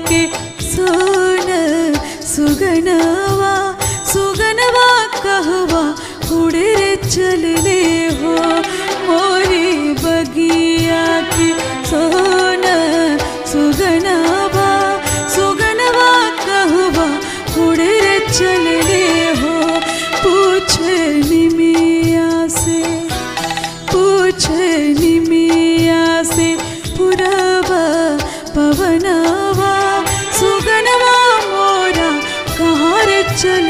के सोन सुगनवा सुगनवा कहवा उड़े रे चलले हो मोरी बगिया के सोन सुगनवा सुगनवा कहवा उड़े रे चलले हो पूछे निमिया से पुरवा पवनवा सुगनवा मोरा कहाँ रे चल